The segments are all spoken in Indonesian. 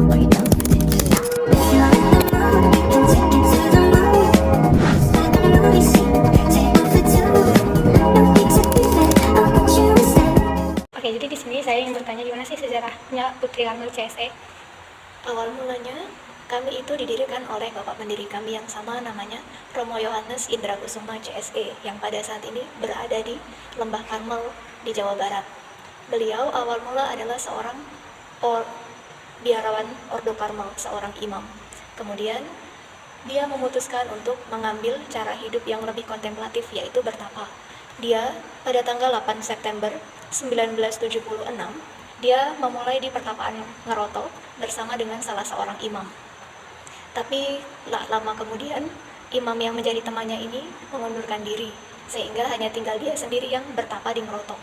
Oke, jadi di sini saya ingin bertanya gimana sih sejarahnya Putri Karmel CSE? Awal mulanya, kami itu didirikan oleh bapak pendiri kami yang sama namanya Romo Yohanes Indra Kusuma CSE yang pada saat ini berada di Lembah Karmel di Jawa Barat. Beliau awal mula adalah seorang biarawan Ordo Karmel, seorang imam. Kemudian dia memutuskan untuk mengambil cara hidup yang lebih kontemplatif, yaitu bertapa. Dia pada tanggal 8 September 1976 dia memulai di pertapaan Ngeroto bersama dengan salah seorang imam. Tapi lama kemudian, imam yang menjadi temannya ini mengundurkan diri, sehingga hanya tinggal dia sendiri yang bertapa di Ngeroto.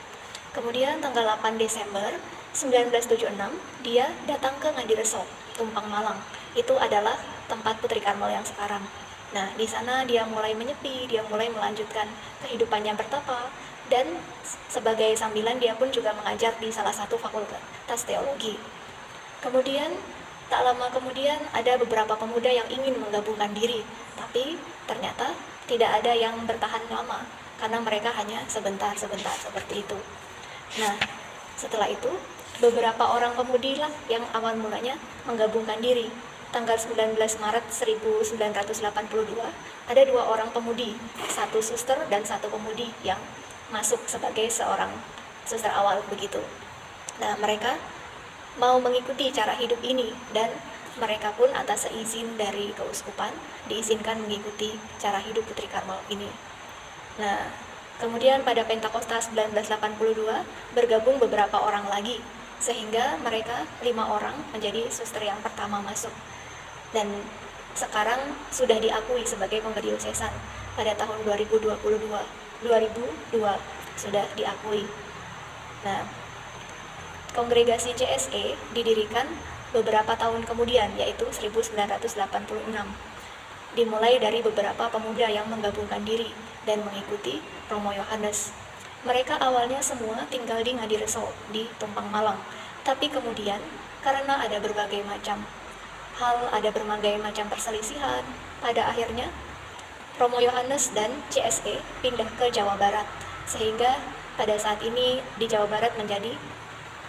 Kemudian tanggal 8 Desember 1976, dia datang ke Ngadireso, Tumpang Malang. Itu adalah tempat Putri Karmel yang sekarang. Nah, di sana dia mulai menyepi, dia mulai melanjutkan kehidupannya bertapa, dan sebagai sambilan dia pun juga mengajar di salah satu fakultas teologi. Kemudian tak lama kemudian ada beberapa pemuda yang ingin menggabungkan diri, tapi ternyata tidak ada yang bertahan lama karena mereka hanya sebentar-sebentar seperti itu. Nah, setelah itu beberapa orang pemudi lah yang awal mulanya menggabungkan diri. Tanggal 19 Maret 1982 ada 2 orang pemudi, 1 suster dan 1 pemudi yang masuk sebagai seorang suster awal begitu. Nah, mereka mau mengikuti cara hidup ini dan mereka pun atas seizin dari keuskupan diizinkan mengikuti cara hidup Putri Karmel ini. Nah, kemudian pada Pentakosta 1982 bergabung beberapa orang lagi sehingga mereka 5 orang menjadi suster yang pertama masuk. Dan sekarang sudah diakui sebagai penggediosesan pada tahun 2002 sudah diakui. Nah, kongregasi CSE didirikan beberapa tahun kemudian, yaitu 1986. Dimulai dari beberapa pemuda yang menggabungkan diri dan mengikuti Romo Yohanes. Mereka awalnya semua tinggal di Ngadireso, di Tumpang Malang. Tapi kemudian, karena ada berbagai macam perselisihan, pada akhirnya Romo Yohanes dan CSE pindah ke Jawa Barat, sehingga pada saat ini di Jawa Barat menjadi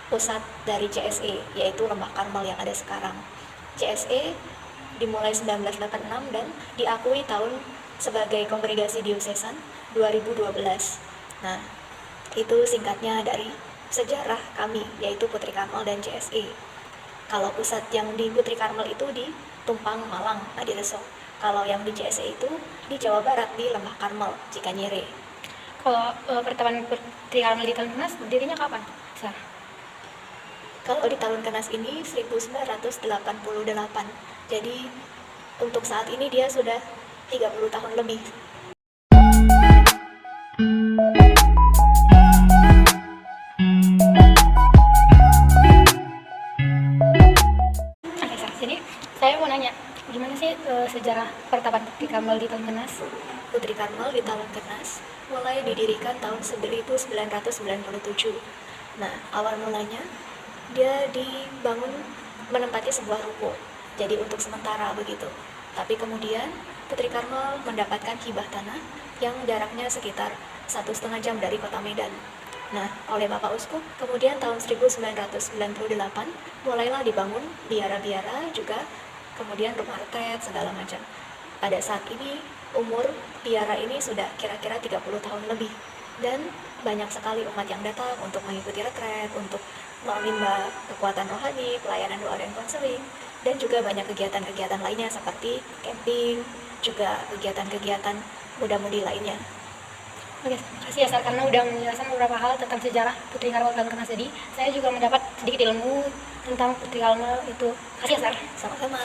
pusat dari CSE, yaitu Lembah Karmel yang ada sekarang. CSE dimulai 1986 dan diakui tahun sebagai kongregasi diosesan 2012. Nah, itu singkatnya dari sejarah kami, yaitu Putri Karmel dan CSE. Kalau pusat yang di Putri Karmel itu di Tumpang Malang, Ngadireso. Kalau yang di CSE itu di Jawa Barat, di Lembah Karmel, Cikanyere. Kalau pertemuan Putri Karmel di tahun kenas, berdirinya kapan? Kalau di tahun kenas ini 1988. Jadi untuk saat ini dia sudah 30 tahun lebih. Oke, jadi saya mau nanya, gimana sih sejarah pertapaan Putri Karmel di tahun kenas? Putri Karmel di tahun kenas mulai didirikan tahun 1997. Nah, awal mulanya dia dibangun menempati sebuah ruko, jadi untuk sementara begitu. Tapi kemudian Putri Karmel mendapatkan hibah tanah yang jaraknya sekitar 1,5 jam dari kota Medan. Nah, oleh Bapak Uskup, kemudian tahun 1998 mulailah dibangun biara-biara juga, kemudian rumah retret segala macam. Pada saat ini umur biara ini sudah kira-kira 30 tahun lebih, dan banyak sekali umat yang datang untuk mengikuti retret, untuk menimba kekuatan rohani, pelayanan doa dan konseling, dan juga banyak kegiatan-kegiatan lainnya seperti camping, juga kegiatan-kegiatan muda-mudi lainnya. Oke, terima kasih ya Sar, karena udah menjelaskan beberapa hal tentang sejarah Putri Karmel tahun kenas. Jadi saya juga mendapat sedikit ilmu tentang Putri Karmel itu. Terima kasih ya Sar. Sama-sama.